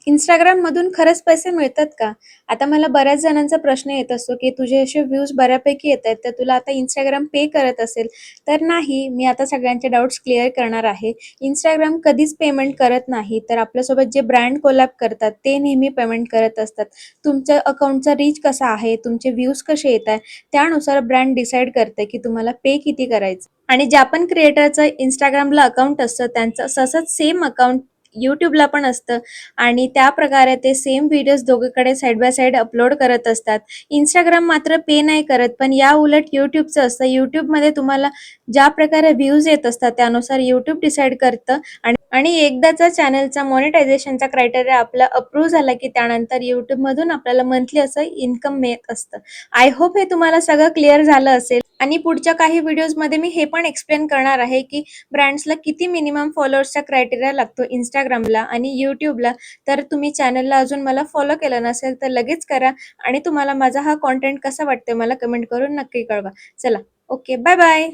Instagramमधून खरंच पैसे मिळतात का? आता मला बऱ्याच जणांचा प्रश्न येत असतो, की तुझे असे व्ह्यूज बऱ्यापैकी येतायत, तर तुला आता Instagram पे करत असेल? तर नाही, मी आता सगळ्यांचे डाउट्स क्लिअर करणार आहे. Instagram कधीच पेमेंट करत नाही. तर आपल्यासोबत जे ब्रँड कोलॅब करतात, ते नेहमी पेमेंट करत असतात. तुमच्या अकाउंटचा रीच कसा आहे, तुमचे व्ह्यूज कसे येताय, त्यानुसार ब्रँड डिसाईड करते, की तुम्हाला पे किती करायचं. आणि ज्या पण क्रिएटरचं Instagramला अकाउंट असतं, त्यांचं तसंच सेम अकाउंट YouTubeला पण असतं. आणि त्याप्रकारे ते सेम व्हिडिओज दोघीकडे साइड बाय साइड अपलोड करत असतात. Instagram मात्र पे नाही करत, पण या उलट YouTubeचं असतं. YouTubeमध्ये तुम्हाला ज्या प्रकारे व्ह्यूज येत असतात, त्यानुसार YouTube डिसाईड करतं आणि एकदाचा चॅनलचा मॉनिटायझेशनचा क्रायटेरिया आपला अप्रूव्ह झाला, की त्यानंतर YouTubeमधून आपल्याला मंथली असं इन्कम मिळत असतं. आय होप हे तुम्हाला सगळं क्लिअर झालं असेल आणि पुढच्या काही व्हिडिओजमध्ये मी हे पण एक्सप्लेन करणार आहे, की ब्रँड्सला किती मिनिमम फॉलोअर्सचा क्रायटेरिया लागतो Instagramला आणि YouTubeला. तर तुम्ही चॅनलला अजून मला फॉलो केलं नसेल तर लगेच करा आणि तुम्हाला माझा हा कंटेंट कसा वाटतोय मला कमेंट करून नक्की कळवा. चला, ओके, बाय बाय.